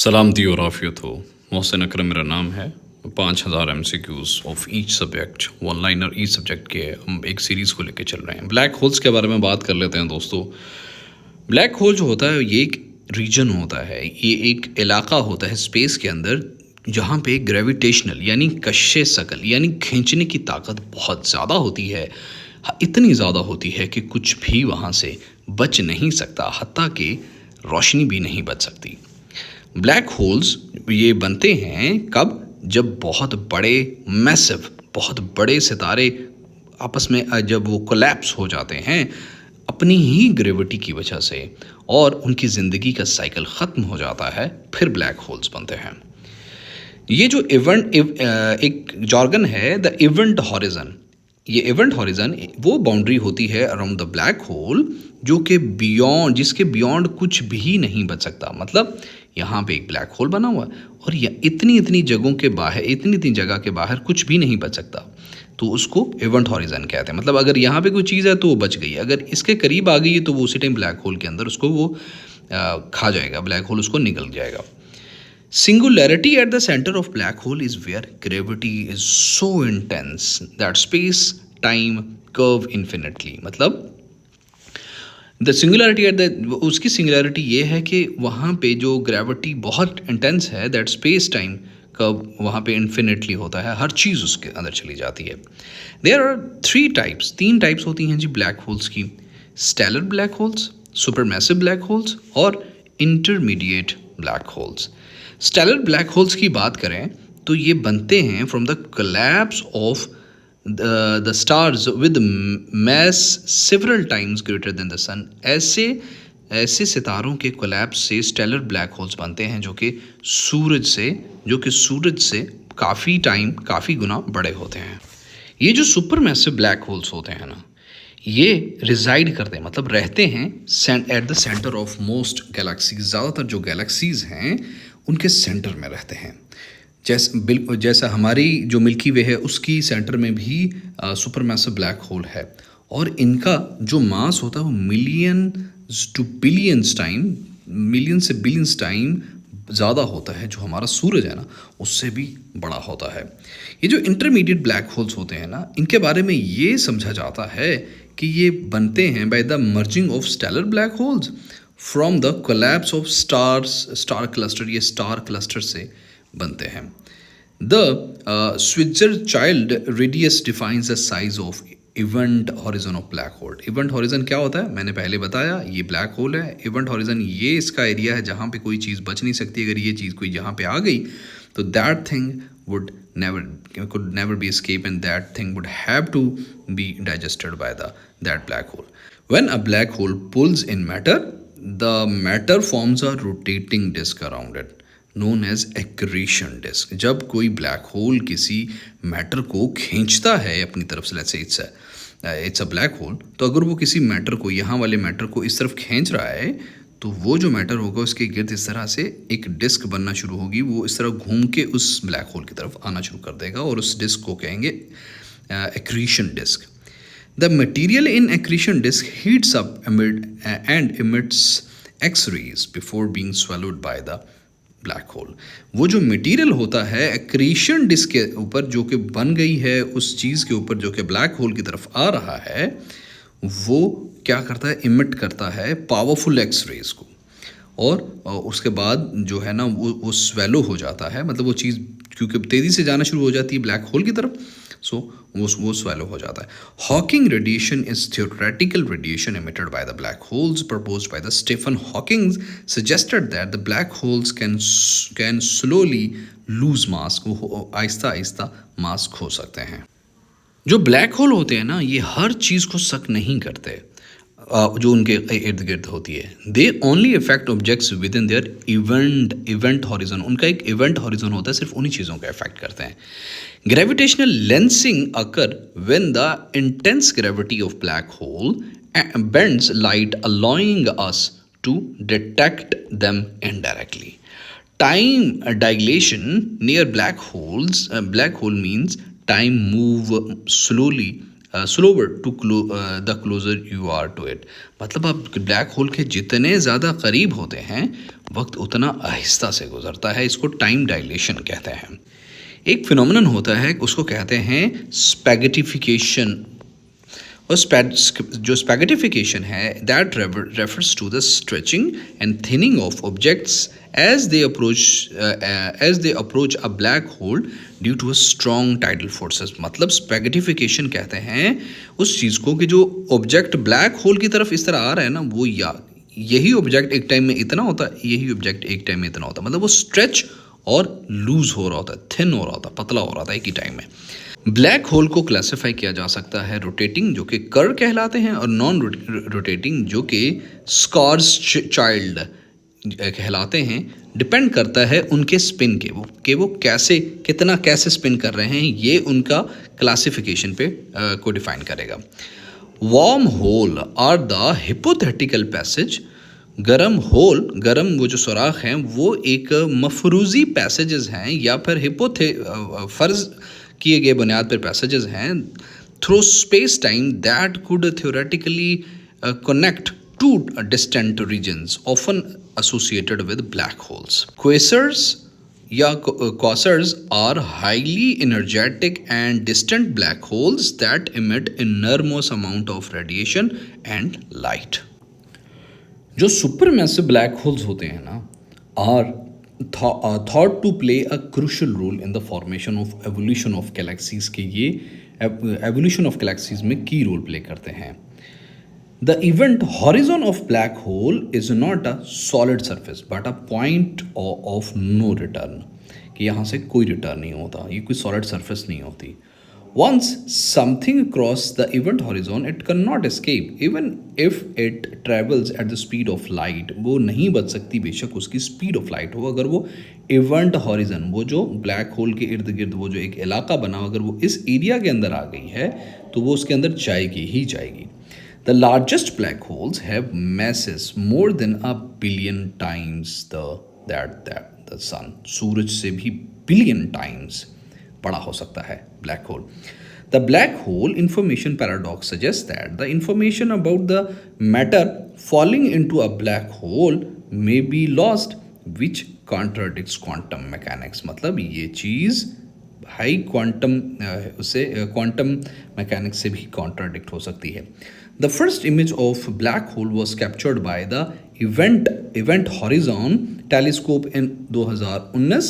सलाम दी और आफियत हो। मोहसिन अकरम मेरा नाम है। 5000 MCQs of each subject, one liner each subject के हम एक सीरीज़ को लेके चल रहे हैं। ब्लैक होल्स के बारे में बात कर लेते हैं दोस्तों। ब्लैक होल जो होता है ये एक रीजन होता है, ये एक इलाका होता है स्पेस के अंदर जहाँ पे ग्रेविटेशनल यानी कश्शे शकल यानी खींचने की ताकत बहुत ज़्यादा होती है। इतनी ज़्यादा होती है कि कुछ भी वहाँ से बच नहीं सकता, हत्ता कि रोशनी भी नहीं बच सकती। ब्लैक होल्स ये बनते हैं कब? जब बहुत बड़े मैसिव, बहुत बड़े सितारे आपस में जब वो कोलैप्स हो जाते हैं अपनी ही ग्रेविटी की वजह से और उनकी ज़िंदगी का साइकिल ख़त्म हो जाता है, फिर ब्लैक होल्स बनते हैं। ये जो एक जॉर्गन है द इवेंट हॉरिजन, ये इवेंट हॉरिजन वो बाउंड्री होती है अराउंड द ब्लैक होल जो कि बियॉन्ड, जिसके बियॉन्ड कुछ भी नहीं बच सकता। मतलब यहाँ पे एक ब्लैक होल बना हुआ है और इतनी इतनी जगहों के बाहर, इतनी इतनी जगह के बाहर कुछ भी नहीं बच सकता, तो उसको इवेंट हॉरिजन कहते हैं। मतलब अगर यहाँ पे कोई चीज़ है तो वो बच गई, अगर इसके करीब आ गई है तो वो उसी टाइम ब्लैक होल के अंदर उसको वो खा जाएगा, ब्लैक होल उसको निगल जाएगा। Singularity at the center of black hole is where gravity is so intense that space time curve infinitely। मतलब द सिंगुलरिटी एट द, उसकी सिंगुलरिटी ये है कि वहाँ पे जो ग्रेविटी बहुत इंटेंस है दैट स्पेस टाइम कर्व वहाँ पे इन्फिनिटली होता है, हर चीज़ उसके अंदर चली जाती है। देयर आर थ्री टाइप्स, तीन टाइप्स होती हैं जी ब्लैक होल्स की: stellar black holes, supermassive black holes और intermediate black holes. Stellar black holes की बात करें तो ये बनते हैं from the collapse of the stars with mass several times greater than the sun। ऐसे सितारों के कोलैप्स से स्टेलर ब्लैक होल्स बनते हैं जो कि सूरज से काफ़ी टाइम, काफ़ी गुना बड़े होते हैं। ये जो सुपर मैसिव ब्लैक होल्स होते हैं ना, ये रिजाइड करते हैं, मतलब रहते हैं at the centre of most galaxies. ज़्यादातर जो गैलेक्सीज हैं उनके सेंटर में रहते हैं। जैसा हमारी जो मिल्की वे है उसकी सेंटर में भी सुपर मैसिव ब्लैक होल है और इनका जो मास होता है वो million to billions time, million से बिलियंस टाइम ज़्यादा होता है। जो हमारा सूरज है ना उससे भी बड़ा होता है। ये जो इंटरमीडिएट ब्लैक होल्स होते हैं ना, इनके बारे में ये समझा जाता है कि ये बनते हैं by the merging of stellar black holes from the collapse of star cluster. ये स्टार क्लस्टर से बनते हैं। The Schwarzschild radius defines the size of event horizon of black hole. Event horizon क्या होता है? मैंने पहले बताया, ये ब्लैक होल है। इवेंट हॉरिजन ये इसका एरिया है जहाँ पे कोई चीज़ बच नहीं सकती। अगर ये चीज़ कोई जहाँ पे आ गई तो that thing would never be escape and that thing would have to be digested by that black hole. When a black hole pulls in matter, the matter forms a rotating disk around it known as accretion disk। जब कोई black hole किसी matter को खींचता है अपनी तरफ से, let's say it's a black hole, तो अगर वो किसी मैटर को, यहाँ वाले मैटर को इस तरफ खींच रहा है तो वो जो मैटर होगा उसके गिर्द इस तरह से एक डिस्क बनना शुरू होगी। वो इस तरह घूम के उस ब्लैक होल की तरफ आना शुरू कर देगा और उस डिस्क को कहेंगे accretion disk. The material in accretion disk heats up and emits X rays before being swallowed by the black hole. वो जो मटेरियल होता है एक्रीशन डिस्क के ऊपर जो कि बन गई है उस चीज़ के ऊपर जो कि ब्लैक होल की तरफ आ रहा है, वो क्या करता है? इमिट करता है पावरफुल एक्स-रेज को और उसके बाद जो है ना वो स्वेलो हो जाता है। मतलब वो चीज़ क्योंकि तेज़ी से जाना शुरू हो जाती है ब्लैक होल की तरफ, सो वो स्वेलो हो जाता है। Hawking radiation is theoretical radiation emitted by the black holes proposed by the Stephen Hawking suggested that the black holes can slowly lose mass। वो आहिस्ता आहिस्ता मास खो सकते हैं। जो ब्लैक होल होते हैं ना, ये हर चीज़ को सक नहीं करते जो उनके इर्द गिर्द होती है। They only effect objects with in their event horizon. उनका एक इवेंट हॉरिजन होता है, सिर्फ उन्हीं चीज़ों का इफेक्ट करते हैं। Gravitational lensing occur when the intense gravity of black hole bends light allowing us to detect them indirectly. Time dilation near black hole means time move slowly slower to the closer you are to it. मतलब आप black hole के जितने ज़्यादा करीब होते हैं वक्त उतना आहिस्ता से गुजरता है। इसको टाइम डायलेशन कहते हैं। एक फिनोमेनन होता है उसको कहते हैं स्पैगेटिफिकेशन। और जो स्पैगेटिफिकेशन है that refers to the stretching and thinning of objects as they approach a black hole due to a strong tidal forces. मतलब स्पैगेटिफिकेशन कहते हैं उस चीज़ को कि जो ऑब्जेक्ट ब्लैक होल की तरफ इस तरह आ रहा है ना, वो या यही ऑब्जेक्ट एक टाइम में इतना होता है, यही ऑब्जेक्ट एक टाइम में इतना होता है। मतलब वो स्ट्रेच और लूज हो रहा होता है, थिन हो रहा होता है, पतला हो रहा था एक ही टाइम में। ब्लैक होल को क्लासिफाई किया जा सकता है रोटेटिंग जो कि कर्व कहलाते हैं, और नॉन रोटेटिंग जो कि स्कॉर्स चाइल्ड कहलाते हैं। डिपेंड करता है उनके स्पिन के वो कैसे स्पिन कर रहे हैं, ये उनका क्लासिफिकेशन पे को डिफाइन करेगा। Wormhole are the hypothetical passage. गरम वो जो सुराख हैं वो एक मफरूज़ी पैसेजेस हैं या फिर फ़र्ज़ किए गए बुनियाद पर पैसेजेस हैं through space time that could theoretically connect two distant regions often associated with black holes. Quasars या quasars are highly energetic and distant black holes that emit enormous amount of radiation and light. जो supermassive black holes होते हैं ना are thought to play a crucial role in the formation of evolution of galaxies के ये evolution of galaxies में की role play करते हैं। The event horizon of black hole is not a solid surface but a point of no return, कि यहाँ से कोई रिटर्न नहीं होता, ये कोई सॉलिड सरफेस नहीं होती। Once something cross the event horizon, it cannot escape even if it travels at the speed of light. वो नहीं बच सकती बेशक उसकी स्पीड ऑफ लाइट हो। अगर वो इवेंट हॉरिजन, वो जो ब्लैक होल के इर्द गिर्द वो जो एक इलाका बना, अगर वो इस एरिया के अंदर आ गई है तो वो उसके अंदर जाएगी ही जाएगी। The largest black holes have masses more than a billion times the sun. सूरज से भी बिलियन टाइम्स बड़ा हो सकता है black hole. The black hole information paradox suggests that the information about the matter falling into a black hole may be lost, which contradicts quantum mechanics. मतलब ये चीज़ high quantum mechanics से भी contradict हो सकती है। The first image of black hole was captured by the Event Horizon telescope in 2019,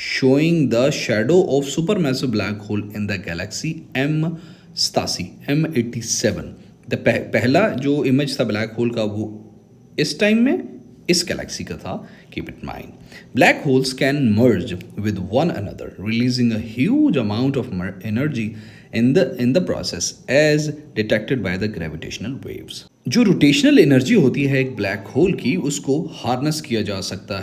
showing the shadow of supermassive black hole in the galaxy M87। पहला जो image था ब्लैक होल का वो इस टाइम में इस गैलेक्सी का था। Keep it mind, black holes can merge with one another releasing a huge amount of energy in the process as detected by the gravitational waves। जो रोटेशनल एनर्जी होती है एक ब्लैक होल की, उसको हार्नेस किया जा सकता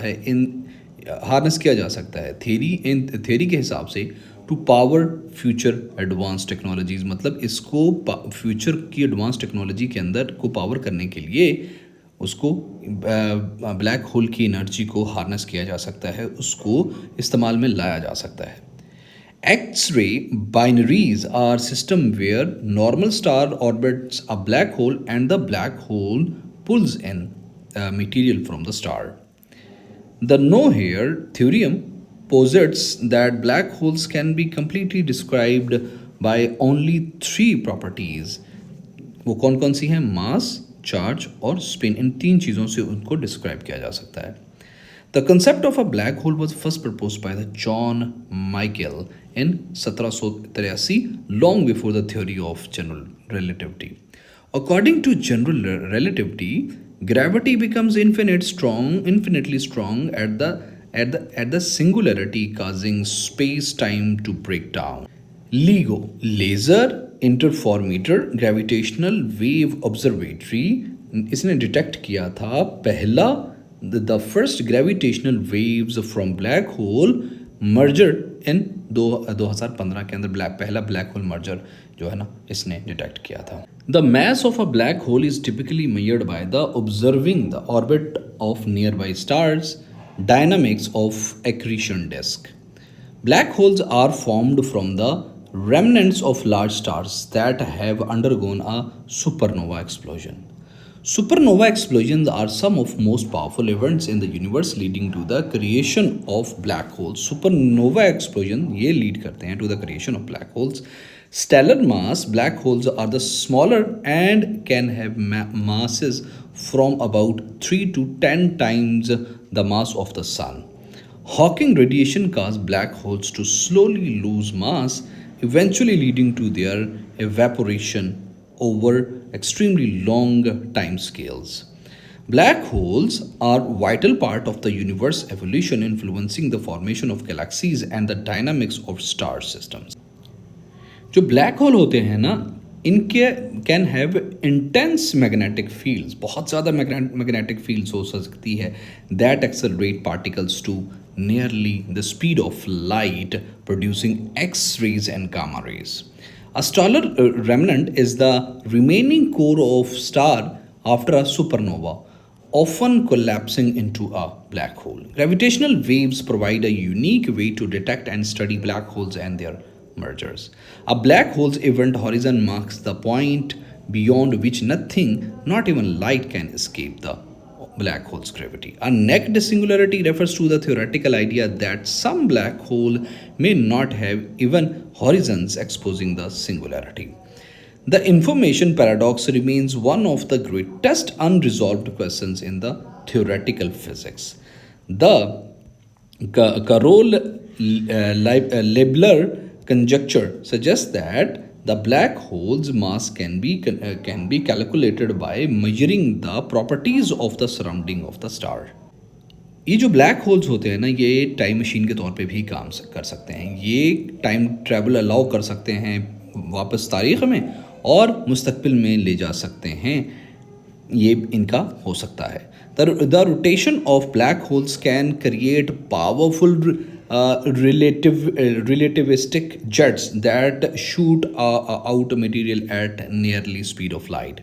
है थ्योरी के हिसाब से to power future advance technologies. मतलब इसको फ्यूचर की एडवांस टेक्नोलॉजी के अंदर को पावर करने के लिए उसको ब्लैक होल की एनर्जी को हार्नेस किया जा सकता है, उसको इस्तेमाल में लाया जा सकता है। X-ray binaries are system where normal star orbits a black hole and the black hole pulls in material from the star. The no-here theorem posits that black holes can be completely described by only three properties. वो कौन कौन सी हैं? मास, charge और spin. इन तीन चीज़ों से उनको describe किया जा सकता है। The concept of a black hole was first proposed by the John Michael in 1783, long before the theory of general relativity. According to general relativity, gravity becomes infinitely strong at the singularity, causing space-time to break down. LIGO, Laser Interferometer Gravitational Wave Observatory, इसने detect किया था पहला the first gravitational waves from black hole merger in 2015 के अंदर पहला black hole merger जो है ना इसने डिटेक्ट किया था। The mass of a black hole is typically measured by the observing the orbit of nearby stars, dynamics of accretion disk. Black holes are formed from the remnants of large stars that have undergone a supernova explosion. Supernova explosions are some of most powerful events in the universe leading to the creation of black holes. Supernova explosion ये lead करते हैं to the creation of black holes. Stellar mass black holes are the smaller and can have masses from about 3 to 10 times the mass of the sun. Hawking radiation caused black holes to slowly lose mass, eventually leading to their evaporation over extremely long time scales. Black holes are vital part of the universe evolution, influencing the formation of galaxies and the dynamics of star systems. जो black hole होते हैं ना, इनके can have intense magnetic fields, बहुत ज़्यादा magnetic fields हो सकती है that accelerate particles to nearly the speed of light, producing X rays and gamma rays. A stellar remnant is the remaining core of star after a supernova, often collapsing into a black hole. Gravitational waves provide a unique way to detect and study black holes and their mergers. A black hole's event horizon marks the point beyond which nothing, not even light, can escape the black hole's gravity. A naked singularity refers to the theoretical idea that some black hole may not have even horizons, exposing the singularity. The information paradox remains one of the greatest unresolved questions in the theoretical physics. The Carroll-Leibler conjecture suggests that the black hole's mass can be calculated by measuring the properties of the surrounding of the star. ये जो black holes होते हैं ना, ये time machine के तौर पे भी काम कर सकते हैं. ये टाइम ट्रैवल अलाउ कर सकते हैं वापस तारीख़ में और मुस्तकबिल में ले जा सकते हैं. ये इनका हो सकता है. The rotation of black holes can create powerful relativistic jets that shoot out material at nearly speed of light.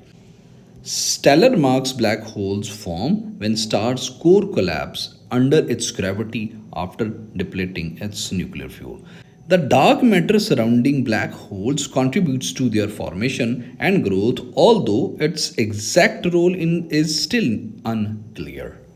Stellar mass black holes form when stars' core collapse under its gravity after depleting its nuclear fuel. The dark matter surrounding black holes contributes to their formation and growth, although its exact role is still unclear.